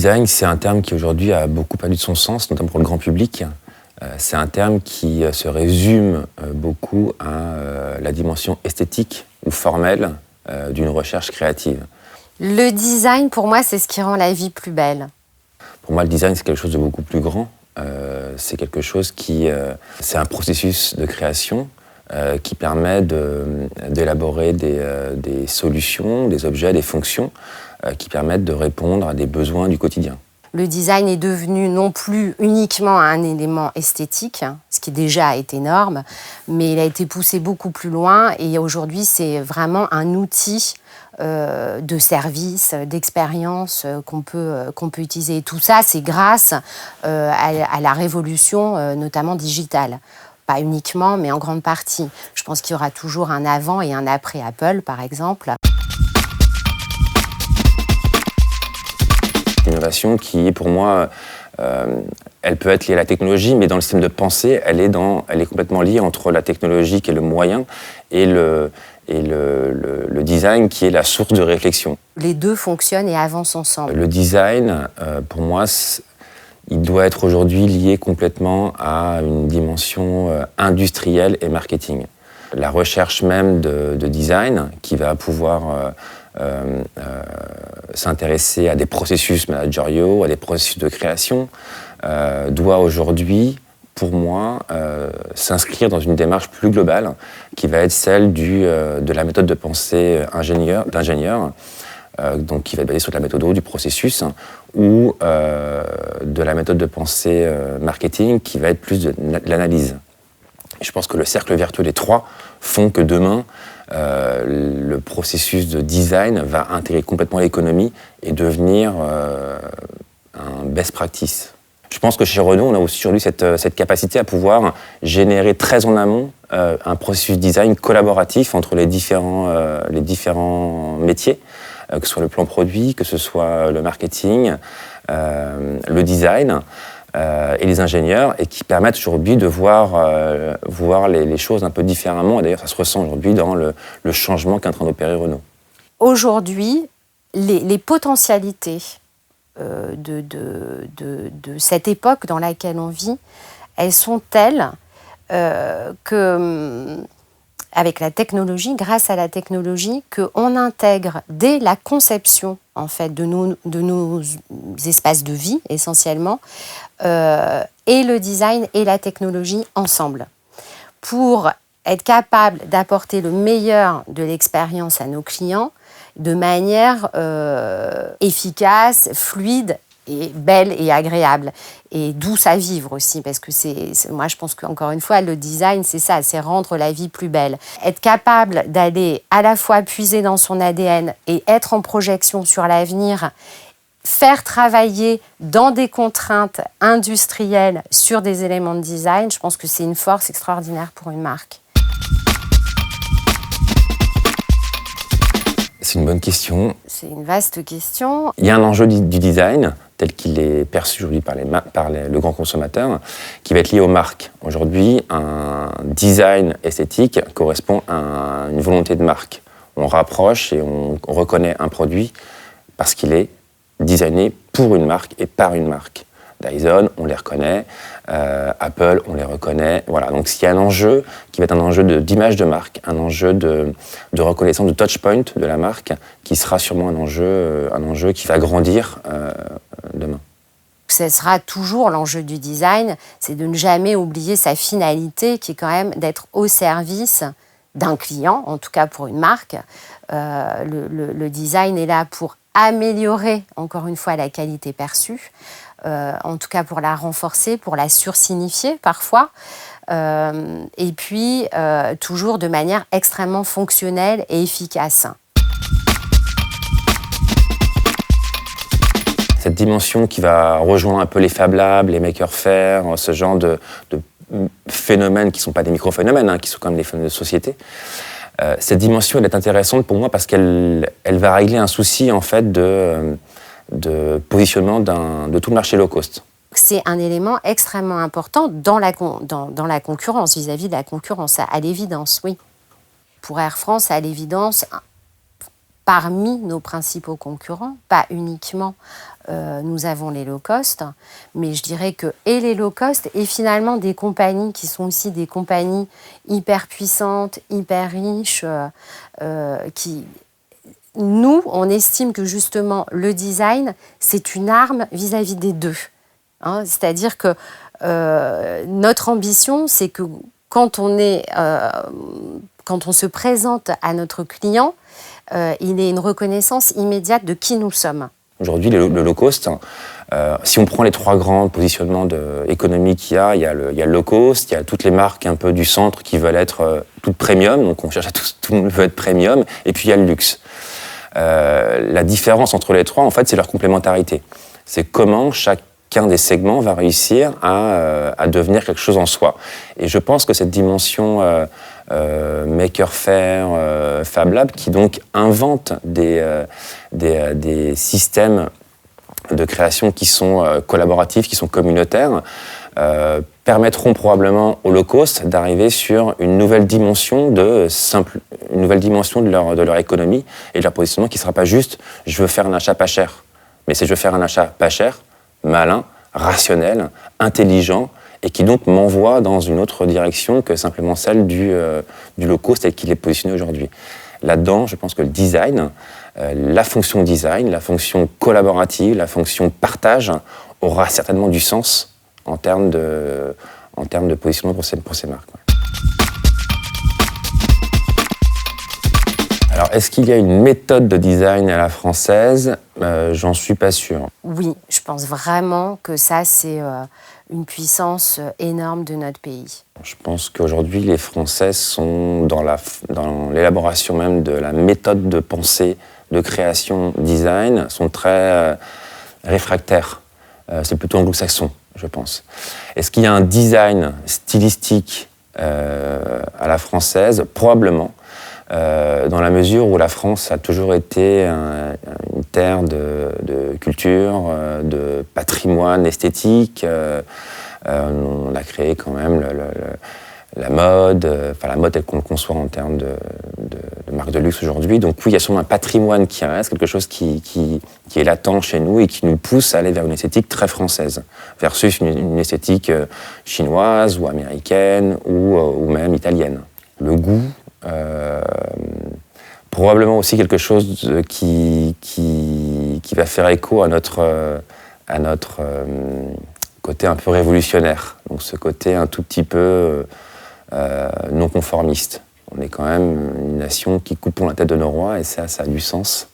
design, c'est un terme qui aujourd'hui a beaucoup perdu de son sens, notamment pour le grand public. C'est un terme qui se résume beaucoup à la dimension esthétique ou formelle d'une recherche créative. Le design, pour moi, c'est ce qui rend la vie plus belle. Pour moi, le design, c'est quelque chose de beaucoup plus grand. C'est quelque chose qui... c'est un processus de création qui permet d'élaborer des solutions, des objets, des fonctions qui permettent de répondre à des besoins du quotidien. Le design est devenu non plus uniquement un élément esthétique, ce qui déjà est énorme, mais il a été poussé beaucoup plus loin et aujourd'hui c'est vraiment un outil de service, d'expérience qu'on peut utiliser. Et tout ça, c'est grâce à la révolution, notamment digitale. Pas uniquement, mais en grande partie. Je pense qu'il y aura toujours un avant et un après Apple, par exemple. L'innovation qui, pour moi, elle peut être liée à la technologie, mais dans le système de pensée, elle est complètement liée entre la technologie qui est le moyen et le design qui est la source de réflexion. Les deux fonctionnent et avancent ensemble. Le design, pour moi, il doit être aujourd'hui lié complètement à une dimension industrielle et marketing. La recherche même de design qui va pouvoir s'intéresser à des processus managériaux, à des processus de création, doit aujourd'hui, pour moi, s'inscrire dans une démarche plus globale qui va être celle de la méthode de pensée d'ingénieur, donc qui va être basée sur la méthode du processus, ou de la méthode de pensée marketing qui va être plus de l'analyse. Je pense que le cercle vertueux des trois font que demain, le processus de design va intégrer complètement l'économie et devenir un best practice. Je pense que chez Renault, on a aussi aujourd'hui cette capacité à pouvoir générer très en amont un processus design collaboratif entre les différents métiers, que ce soit le plan produit, que ce soit le marketing, le design et les ingénieurs, et qui permettent aujourd'hui de voir les choses un peu différemment. Et d'ailleurs, ça se ressent aujourd'hui dans le changement qu'est en train d'opérer Renault. Aujourd'hui, les potentialités de cette époque dans laquelle on vit, elles sont telles que, avec la technologie, grâce à la technologie, qu'on intègre dès la conception en fait, de nos espaces de vie, essentiellement, et le design et la technologie ensemble, pour être capable d'apporter le meilleur de l'expérience à nos clients de manière efficace, fluide, et belle et agréable, et douce à vivre aussi, parce que moi je pense qu'encore une fois, le design, c'est ça, c'est rendre la vie plus belle. Être capable d'aller à la fois puiser dans son ADN et être en projection sur l'avenir, faire travailler dans des contraintes industrielles sur des éléments de design, je pense que c'est une force extraordinaire pour une marque. C'est une bonne question. C'est une vaste question. Il y a un enjeu du design, tel qu'il est perçu aujourd'hui par le grand consommateur, qui va être lié aux marques. Aujourd'hui, un design esthétique correspond à une volonté de marque. On rapproche et on reconnaît un produit parce qu'il est designé pour une marque et par une marque. Dyson, on les reconnaît. Apple, on les reconnaît. Voilà. Donc, s'il y a un enjeu qui va être un enjeu d'image de marque, un enjeu de reconnaissance de touchpoint de la marque, qui sera sûrement un enjeu qui va grandir demain. Ce sera toujours l'enjeu du design, c'est de ne jamais oublier sa finalité, qui est quand même d'être au service d'un client, en tout cas pour une marque. Le design est là pour améliorer, encore une fois, la qualité perçue, en tout cas pour la renforcer, pour la sursignifier parfois, et puis toujours de manière extrêmement fonctionnelle et efficace. Cette dimension qui va rejoindre un peu les Fab Labs, les Maker Faire, ce genre de phénomènes qui ne sont pas des micro-phénomènes, qui sont quand même des phénomènes de société. Cette dimension, elle est intéressante pour moi parce qu'elle va régler un souci en fait de positionnement de tout le marché low cost. C'est un élément extrêmement important dans la concurrence, vis-à-vis de la concurrence, à l'évidence, oui. Pour Air France, à l'évidence, parmi nos principaux concurrents, pas uniquement nous avons les low cost, mais je dirais que et les low cost et finalement des compagnies qui sont aussi des compagnies hyper puissantes, hyper riches, nous, on estime que justement le design, c'est une arme vis-à-vis des deux. Hein, c'est-à-dire que notre ambition, c'est que quand on se présente à notre client, il ait une reconnaissance immédiate de qui nous sommes. Aujourd'hui, le low cost, si on prend les 3 grands positionnements économiques qu'il y a le low cost, il y a toutes les marques un peu du centre qui veulent être toutes premium, donc on cherche à tout le monde veut être premium, et puis il y a le luxe. La différence entre les 3, en fait, c'est leur complémentarité. C'est comment chacun des segments va réussir à devenir quelque chose en soi. Et je pense que cette dimension Maker Faire, Fab Lab, qui donc invente des systèmes de création qui sont collaboratifs, qui sont communautaires, permettront probablement au low cost d'arriver sur une nouvelle dimension de leur économie et de leur positionnement qui ne sera pas juste « je veux faire un achat pas cher », mais c'est « je veux faire un achat pas cher, malin, rationnel, intelligent », et qui donc m'envoie dans une autre direction que simplement celle du low cost tel qu'il est positionné aujourd'hui. Là-dedans, je pense que le design, la fonction design, la fonction collaborative, la fonction partage aura certainement du sens en termes de positionnement pour ces marques. Alors, est-ce qu'il y a une méthode de design à la française ? J'en suis pas sûr. Oui, je pense vraiment que ça, c'est une puissance énorme de notre pays. Je pense qu'aujourd'hui, les Français sont dans l'élaboration même de la méthode de pensée, de création, design, sont très réfractaires. C'est plutôt anglo-saxon, je pense. Est-ce qu'il y a un design stylistique à la française ? Probablement. Dans la mesure où la France a toujours été une terre de culture, de patrimoine esthétique. On a créé quand même la mode, la mode telle qu'on le conçoit en termes de marque de luxe aujourd'hui. Donc oui, il y a sûrement un patrimoine qui reste, quelque chose qui est latent chez nous et qui nous pousse à aller vers une esthétique très française, versus une esthétique chinoise ou américaine ou même italienne. Le goût, probablement aussi quelque chose qui va faire écho à notre côté un peu révolutionnaire, donc ce côté un tout petit peu non conformiste. On est quand même une nation qui coupons la tête de nos rois et ça a du sens.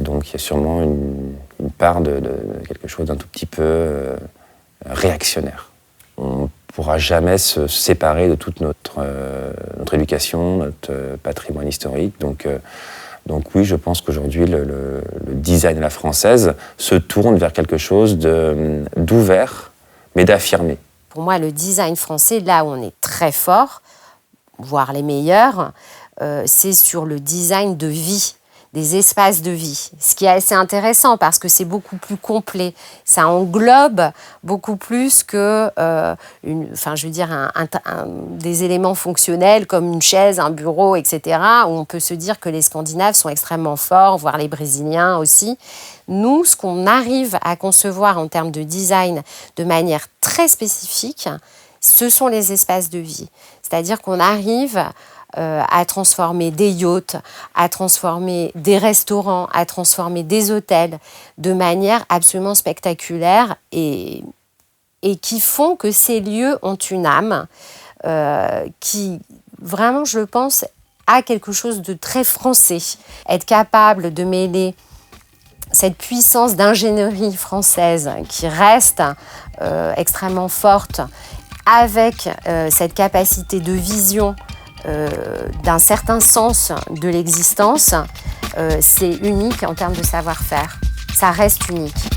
Donc il y a sûrement une part de quelque chose d'un tout petit peu réactionnaire. On ne pourra jamais se séparer de toute notre éducation, notre patrimoine historique. Donc oui, je pense qu'aujourd'hui, le design à la française se tourne vers quelque chose d'ouvert, mais d'affirmé. Pour moi, le design français, là où on est très fort, voire les meilleurs, c'est sur le design de vie, des espaces de vie. Ce qui est assez intéressant parce que c'est beaucoup plus complet. Ça englobe beaucoup plus que des éléments fonctionnels comme une chaise, un bureau, etc., où on peut se dire que les Scandinaves sont extrêmement forts, voire les Brésiliens aussi. Nous, ce qu'on arrive à concevoir en termes de design de manière très spécifique, ce sont les espaces de vie. C'est-à-dire qu'on arrive à transformer des yachts, à transformer des restaurants, à transformer des hôtels de manière absolument spectaculaire et qui font que ces lieux ont une âme qui, vraiment, je pense, a quelque chose de très français. Être capable de mêler cette puissance d'ingénierie française qui reste extrêmement forte avec cette capacité de vision d'un certain sens de l'existence, c'est unique en termes de savoir-faire. Ça reste unique.